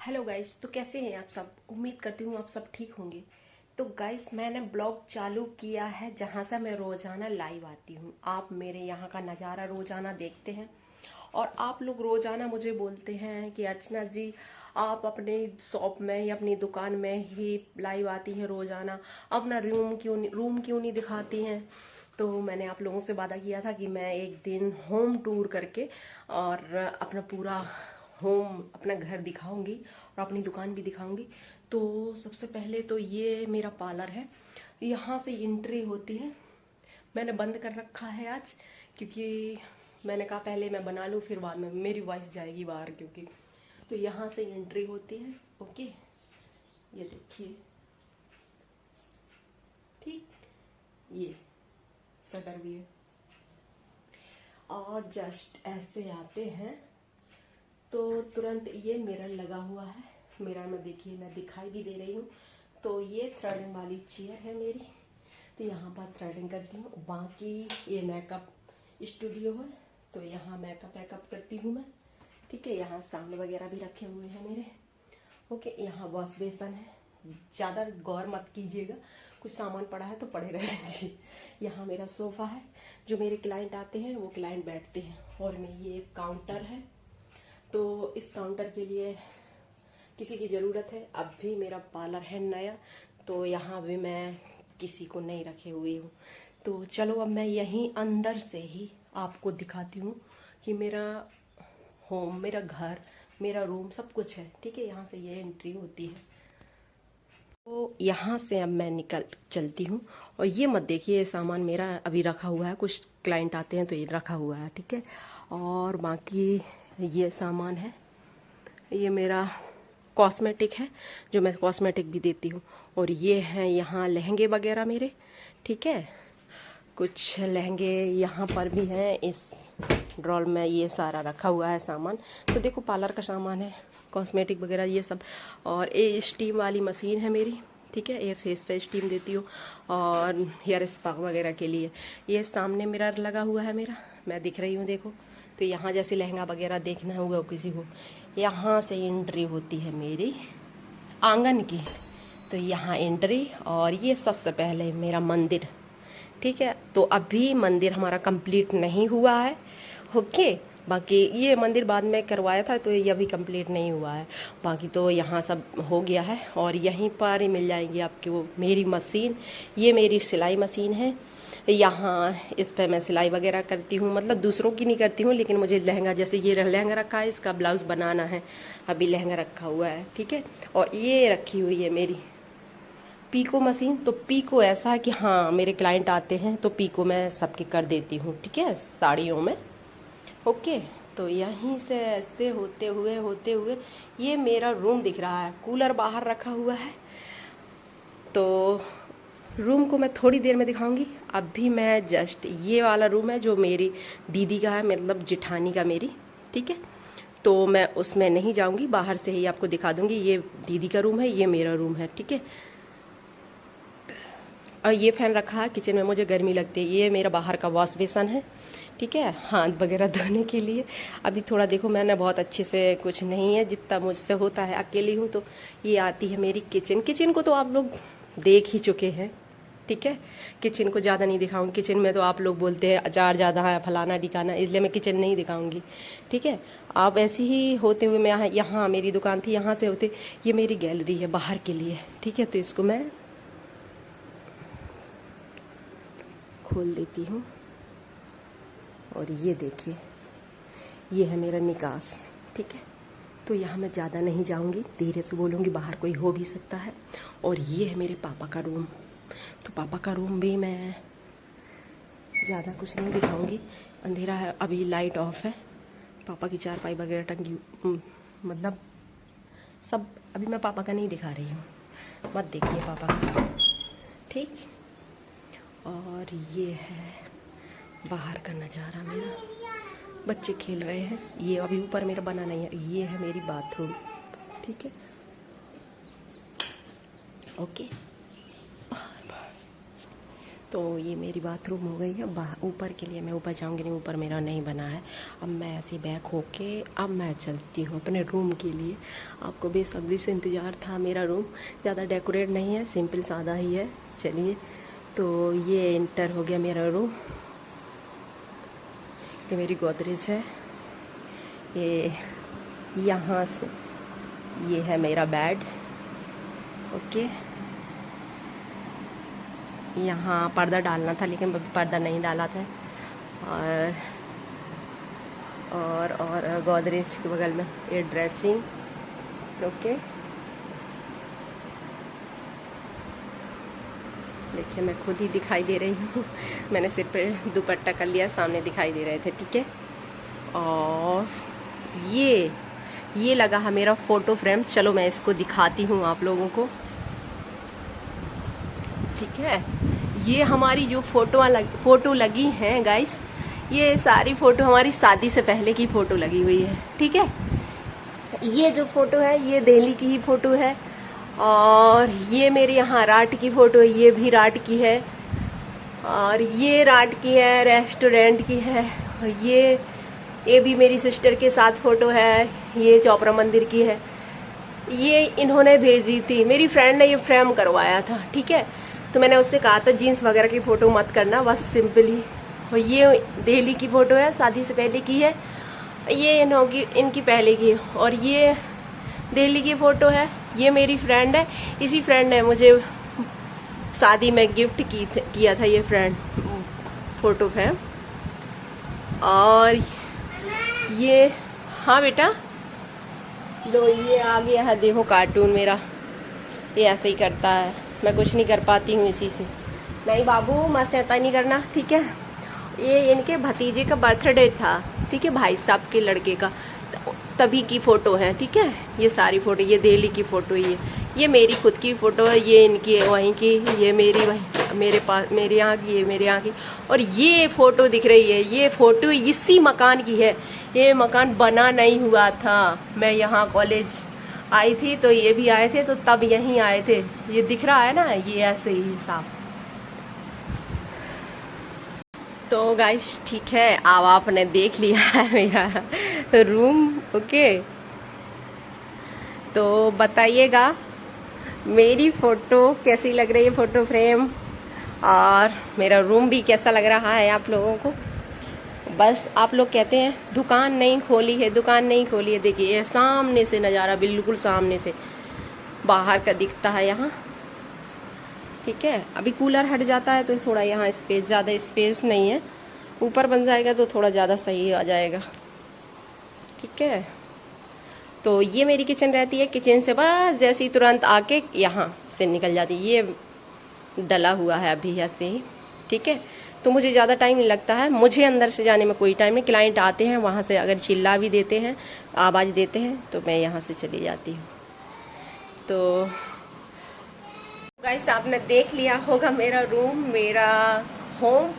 Hello guys, तो कैसे हैं आप सब। उम्मीद करती हूँ आप सब ठीक होंगे। तो गाइस, मैंने ब्लॉग चालू किया है जहाँ से मैं रोजाना लाइव आती हूँ। आप मेरे यहाँ का नज़ारा रोजाना देखते हैं और आप लोग रोजाना मुझे बोलते हैं कि अर्चना जी, आप अपने शॉप में या अपनी दुकान में ही लाइव आती हैं रोजाना, अपना रूम क्यों नहीं दिखाती हैं। तो मैंने आप लोगों से वादा किया था कि मैं एक दिन होम टूर करके और अपना पूरा होम, अपना घर दिखाऊंगी और अपनी दुकान भी दिखाऊंगी। तो सबसे पहले तो ये मेरा पार्लर है, यहाँ से एंट्री होती है। मैंने बंद कर रखा है आज, क्योंकि मैंने कहा पहले मैं बना लूँ फिर बाद में मेरी वॉइस जाएगी बाहर, क्योंकि तो यहाँ से एंट्री होती है। ओके, ये देखिए, ठीक, ये शटर भी है। और जस्ट ऐसे आते हैं तो तुरंत ये मिरर लगा हुआ है। मिरर में देखिए, मैं दिखाई भी दे रही हूँ। तो ये थ्रेडिंग वाली चेयर है मेरी, तो यहाँ पर थ्रेडिंग करती हूँ। बाकी ये मेकअप स्टूडियो है, तो यहाँ मेकअप वेकअप करती हूँ मैं। ठीक है, यहाँ साउंड वगैरह भी रखे हुए हैं मेरे। ओके, यहाँ वॉश बेसन है, ज़्यादा गौर मत कीजिएगा, कुछ सामान पड़ा है तो पड़े रह लीजिए। यहाँ मेरा सोफ़ा है, जो मेरे क्लाइंट आते हैं वो क्लाइंट बैठते हैं। और में ये एक काउंटर है, तो इस काउंटर के लिए किसी की ज़रूरत है। अब भी मेरा पार्लर है नया, तो यहाँ भी मैं किसी को नहीं रखे हुई हूँ। तो चलो अब मैं यहीं अंदर से ही आपको दिखाती हूँ कि मेरा होम, मेरा घर, मेरा रूम सब कुछ है। ठीक है, यहाँ से ये एंट्री होती है। तो यहाँ से अब मैं निकल चलती हूँ। और ये मत देखिए, ये सामान मेरा अभी रखा हुआ है, कुछ क्लाइंट आते हैं तो ये रखा हुआ है। ठीक है, और बाकी ये सामान है, ये मेरा कॉस्मेटिक है, जो मैं कॉस्मेटिक भी देती हूँ। और ये हैं यहाँ लहंगे वगैरह मेरे। ठीक है, कुछ लहंगे यहाँ पर भी हैं, इस ड्रॉल में ये सारा रखा हुआ है सामान। तो देखो, पार्लर का सामान है, कॉस्मेटिक वगैरह ये सब। और ये स्टीम वाली मशीन है मेरी। ठीक है, ये फेस पे स्टीम देती हूँ और हेयर स्पा वगैरह के लिए। ये सामने मिरर लगा हुआ है मेरा, मैं दिख रही हूँ, देखो। तो यहाँ जैसे लहंगा वगैरह देखना होगा किसी को, यहाँ से एंट्री होती है मेरी आंगन की। तो यहाँ एंट्री, और ये सबसे पहले मेरा मंदिर। ठीक है, तो अभी मंदिर हमारा कंप्लीट नहीं हुआ है। ओके, बाकी ये मंदिर बाद में करवाया था, तो ये अभी कंप्लीट नहीं हुआ है। बाकी तो यहाँ सब हो गया है। और यहीं पर ही मिल जाएंगी आपकी वो मेरी मशीन। ये मेरी सिलाई मशीन है, यहाँ इस पे मैं सिलाई वगैरह करती हूँ। मतलब दूसरों की नहीं करती हूँ, लेकिन मुझे लहंगा, जैसे ये लहंगा रखा है, इसका ब्लाउज बनाना है, अभी लहंगा रखा हुआ है। ठीक है, और ये रखी हुई है मेरी पीको मशीन। तो पीको ऐसा है कि हाँ, मेरे क्लाइंट आते हैं तो पीको मैं सबके कर देती हूँ। ठीक है, साड़ियों में। ओके, तो यहीं से ऐसे होते हुए ये मेरा रूम दिख रहा है। कूलर बाहर रखा हुआ है, तो रूम को मैं थोड़ी देर में दिखाऊंगी। अभी मैं जस्ट, ये वाला रूम है जो मेरी दीदी का है, मतलब जिठानी का मेरी। ठीक है, तो मैं उसमें नहीं जाऊंगी, बाहर से ही आपको दिखा दूंगी। ये दीदी का रूम है, ये मेरा रूम है। ठीक है, और ये फैन रखा है किचन में, मुझे गर्मी लगती है। ये मेरा बाहर का वॉश बेसन है। ठीक है, हाथ वगैरह धोने के लिए। अभी थोड़ा देखो, मैंने बहुत अच्छे से कुछ नहीं है, जितना मुझसे होता है, अकेली हूँ। तो ये आती है मेरी किचन। किचन को तो आप लोग देख ही चुके हैं। ठीक है, किचन को ज़्यादा नहीं दिखाऊंगी। किचन में तो आप लोग बोलते हैं अचार ज़्यादा है, फलाना ढिकाना, इसलिए मैं किचन नहीं दिखाऊंगी। ठीक है, आप ऐसे ही होते हुए, मैं यहाँ मेरी दुकान थी, यहाँ से होते, ये मेरी गैलरी है बाहर के लिए। ठीक है, तो इसको मैं खोल देती हूँ। और ये देखिए, ये है मेरा निकास। ठीक है, तो यहाँ मैं ज़्यादा नहीं जाऊँगी, धीरे से बोलूँगी, बाहर कोई हो भी सकता है। और ये है मेरे पापा का रूम। तो पापा का रूम भी मैं ज़्यादा कुछ नहीं दिखाऊँगी, अंधेरा है, अभी लाइट ऑफ है। पापा की चारपाई वगैरह टंगी, मतलब सब। अभी मैं पापा का नहीं दिखा रही हूँ, मत देखिए पापा का। ठीक, और ये है बाहर का नज़ारा मेरा। बच्चे खेल रहे हैं, ये अभी ऊपर मेरा बना नहीं है। ये है मेरी बाथरूम। ठीक है, ओके। तो ये मेरी बाथरूम हो गई है। ऊपर के लिए मैं ऊपर जाऊंगी नहीं, ऊपर मेरा नहीं बना है। अब मैं ऐसे बैक होके अब मैं चलती हूँ अपने रूम के लिए। आपको बेसब्री से इंतज़ार था। मेरा रूम ज़्यादा डेकोरेट नहीं है, सिंपल सादा ही है। चलिए, तो ये इंटर हो गया मेरा रूम। ये मेरी गोदरेज है। ये यहाँ से ये है मेरा बेड। ओके, यहाँ पर्दा डालना था लेकिन अभी पर्दा नहीं डाला था। और गोदरेज के बगल में ये ड्रेसिंग। ओके, देखिए मैं खुद ही दिखाई दे रही हूँ। मैंने सिर पे दुपट्टा कर लिया, सामने दिखाई दे रहे थे। ठीक है, और ये लगा है मेरा फोटो फ्रेम। चलो मैं इसको दिखाती हूँ आप लोगों को। ठीक है, ये हमारी जो फोटो लगी हैं गाइस, ये सारी फोटो हमारी शादी से पहले की फोटो लगी हुई है। ठीक है, ये जो फोटो है ये दिल्ली की ही फोटो है। और ये मेरे यहाँ रात की फोटो है, ये भी रात की है। और ये रात की है, रेस्टोरेंट की है। और ये भी मेरी सिस्टर के साथ फोटो है, ये चौपरा मंदिर की है। ये इन्होंने भेजी थी, मेरी फ्रेंड ने ये फ्रेम करवाया था। ठीक है, तो मैंने उससे कहा था जीन्स वगैरह की फोटो मत करना, बस सिंपल ही। और ये दिल्ली की फोटो है, शादी से पहले की है। ये इनकी पहले की है। और ये दिल्ली की फोटो है, ये मेरी फ्रेंड है। इसी फ्रेंड ने मुझे शादी में गिफ्ट किया था ये फ्रेंड फोटो फ्रेम। और ये, हाँ बेटा, लो ये आ गया है, देखो कार्टून मेरा। ये ऐसे ही करता है, मैं कुछ नहीं कर पाती हूँ इसी से। नहीं बाबू, मस्त ऐसा नहीं करना। ठीक है, ये इनके भतीजे का बर्थडे था। ठीक है, भाई साहब के लड़के का, तभी की फोटो है। ठीक है, ये सारी फोटो, ये दिल्ली की फोटो, ये मेरी खुद की फोटो है, ये इनकी है वहीं की, ये मेरी वहीं मेरे पास, मेरे यहाँ की, ये मेरे यहाँ की। और ये फोटो दिख रही है, ये फोटो इसी मकान की है। ये मकान बना नहीं हुआ था, मैं यहाँ कॉलेज आई थी तो ये भी आए थे, तो तब यहीं आए थे। ये दिख रहा है ना, ये ऐसे ही साफ। तो गाइस ठीक है, अब आपने देख लिया है मेरा रूम। ओके, तो बताइएगा मेरी फ़ोटो कैसी लग रही है, फ़ोटो फ्रेम, और मेरा रूम भी कैसा लग रहा है आप लोगों को। बस आप लोग कहते हैं दुकान नहीं खोली है, दुकान नहीं खोली है। देखिए सामने से नज़ारा, बिल्कुल सामने से बाहर का दिखता है यहाँ। ठीक है, अभी कूलर हट जाता है तो थोड़ा यहाँ स्पेस, ज़्यादा स्पेस नहीं है। ऊपर बन जाएगा तो थोड़ा ज़्यादा सही आ जाएगा। ठीक है, तो ये मेरी किचन रहती है। किचन से बस जैसे ही तुरंत आके यहाँ से निकल जाती है। ये डला हुआ है अभी ऐसे ही। ठीक है, तो मुझे ज़्यादा टाइम नहीं लगता है, मुझे अंदर से जाने में कोई टाइम नहीं। क्लाइंट आते हैं, वहाँ से अगर चिल्ला भी देते हैं, आवाज़ देते हैं, तो मैं यहाँ से चली जाती हूँ। तो गाइस आपने देख लिया होगा मेरा रूम, मेरा होम।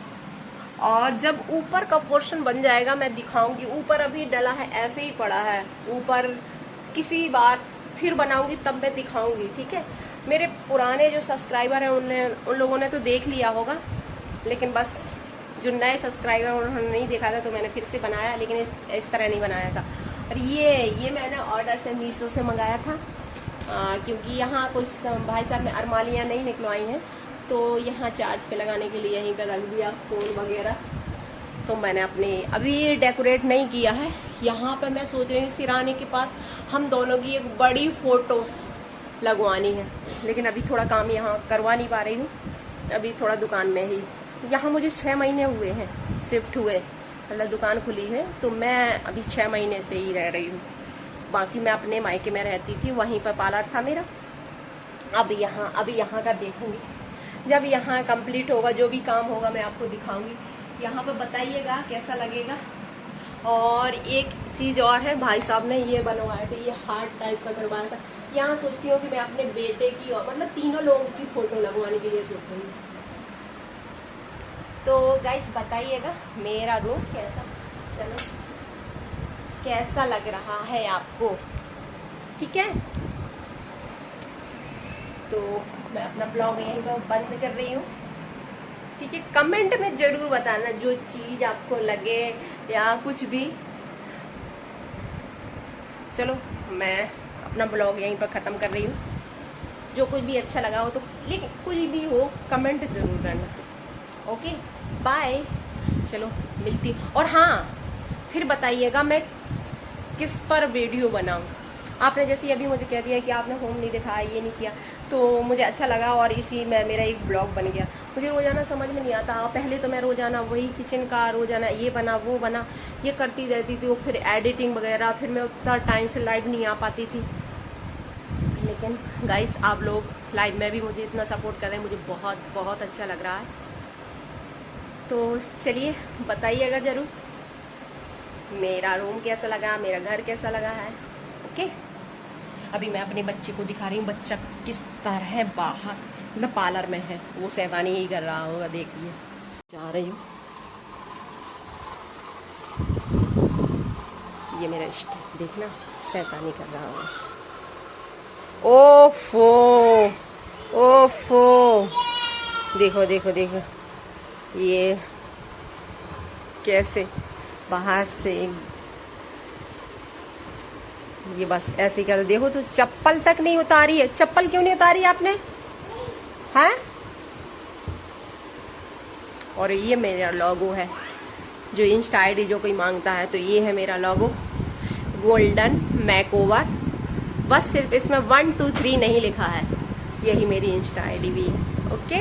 और जब ऊपर का पोर्शन बन जाएगा मैं दिखाऊंगी। ऊपर अभी डला है, ऐसे ही पड़ा है। ऊपर किसी बार फिर बनाऊंगी तब मैं दिखाऊंगी। ठीक है, मेरे पुराने जो सब्सक्राइबर हैं उन लोगों ने तो देख लिया होगा, लेकिन बस जो नए सब्सक्राइबर उन्होंने नहीं देखा था, तो मैंने फिर से बनाया, लेकिन इस तरह नहीं बनाया था। और ये मैंने ऑर्डर से मीशो से मंगाया था, क्योंकि यहाँ कुछ भाई साहब ने अरमालियाँ नहीं निकलवाई हैं, तो यहाँ चार्ज पे लगाने के लिए यहीं पे रख दिया फ़ोन वगैरह। तो मैंने अपने अभी डेकोरेट नहीं किया है। यहाँ पे मैं सोच रही हूँ सिराने के पास हम दोनों की एक बड़ी फ़ोटो लगवानी है, लेकिन अभी थोड़ा काम यहाँ करवा नहीं पा रही हूँ। अभी थोड़ा दुकान में ही, यहाँ मुझे 6 महीने हुए हैं शिफ्ट हुए, मतलब दुकान खुली है, तो मैं अभी 6 महीने से ही रह रही हूँ। बाकी मैं अपने मायके में रहती थी, वहीं पर पार्लर था मेरा। अभी यहाँ का देखूंगी, जब यहाँ कंप्लीट होगा, जो भी काम होगा मैं आपको दिखाऊंगी। यहाँ पर बताइएगा कैसा लगेगा। और एक चीज़ और है, भाई साहब ने ये बनवाया था, ये हार्ट टाइप का करवाया था। यहाँ सोचती हूँ कि मैं अपने बेटे की और मतलब तीनों लोगों की फ़ोटो लगवाने के लिए सोच रही हूँ। तो गाइस बताइएगा मेरा रूम कैसा लग रहा है आपको। ठीक है, तो मैं अपना ब्लॉग यहीं पर बंद कर रही हूँ। ठीक है, कमेंट में जरूर बताना जो चीज आपको लगे या कुछ भी। चलो मैं अपना ब्लॉग यहीं पर ख़त्म कर रही हूँ। जो कुछ भी अच्छा लगा हो तो, लेकिन कुछ भी हो कमेंट जरूर करना। Okay bye. चलो मिलती हूँ। और हाँ, फिर बताइएगा मैं किस पर वीडियो बनाऊँ। आपने जैसे अभी मुझे कह दिया कि आपने होम नहीं दिखाया, ये नहीं किया, तो मुझे अच्छा लगा और इसी में मेरा एक ब्लॉग बन गया। मुझे रोजाना समझ में नहीं आता। पहले तो मैं रोजाना वही किचन का, रोजाना ये बना वो बना, ये करती रहती थी। वो फिर एडिटिंग वगैरह, फिर मैं उतना टाइम से लाइव नहीं आ पाती थी। लेकिन गाइस, आप लोग लाइव में भी मुझे इतना सपोर्ट कर रहे हैं, मुझे बहुत बहुत अच्छा लग रहा है। तो चलिए बताइएगा ज़रूर मेरा रूम कैसा लगा, मेरा घर कैसा लगा है। ओके, अभी मैं अपने बच्चे को दिखा रही हूँ, बच्चा किस तरह बाहर मतलब पार्लर में है। वो शैतानी ही कर रहा होगा, देखिए जा रही हूँ। ये मेरा इष्ट देखना शैतानी कर रहा होगा। ओफो ओफो, देखो देखो देखो ये कैसे बाहर से, ये बस ऐसे ही कर। देखो तो चप्पल तक नहीं उतारी है। चप्पल क्यों नहीं उतारी आपने, हैं? और ये मेरा लोगो है, जो इंस्टा आईडी जो कोई मांगता है तो ये है मेरा लोगो, गोल्डन मैकओवर। बस सिर्फ इसमें 1 2 3 नहीं लिखा है। यही मेरी इंस्टा आईडी भी है। ओके,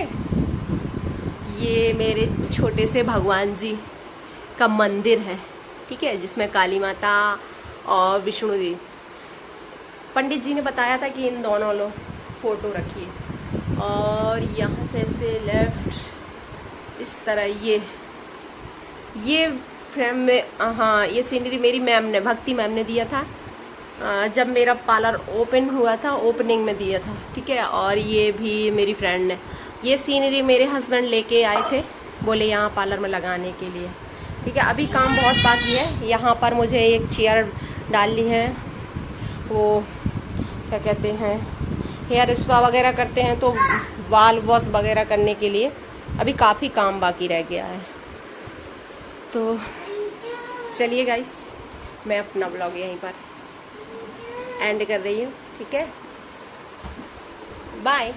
ये मेरे छोटे से भगवान जी का मंदिर है, ठीक है, जिसमें काली माता और विष्णु जी। पंडित जी ने बताया था कि इन दोनों लोग फोटो रखिए। और यहाँ से ऐसे लेफ्ट इस तरह ये फ्रेम में, हाँ, ये सीनरी मेरी मैम ने, भक्ति मैम ने दिया था जब मेरा पार्लर ओपन हुआ था, ओपनिंग में दिया था, ठीक है। और ये भी मेरी फ्रेंड ने, ये सीनरी मेरे हस्बैंड लेके आए थे, बोले यहाँ पार्लर में लगाने के लिए, ठीक है। अभी काम बहुत बाकी है। यहाँ पर मुझे एक चेयर डालनी है, वो क्या कहते हैं, हेयर स्पा वगैरह करते हैं तो बाल वॉश वगैरह करने के लिए अभी काफ़ी काम बाकी रह गया है। तो चलिए गाइस, मैं अपना ब्लॉग यहीं पर एंड कर रही हूँ, ठीक है। बाय।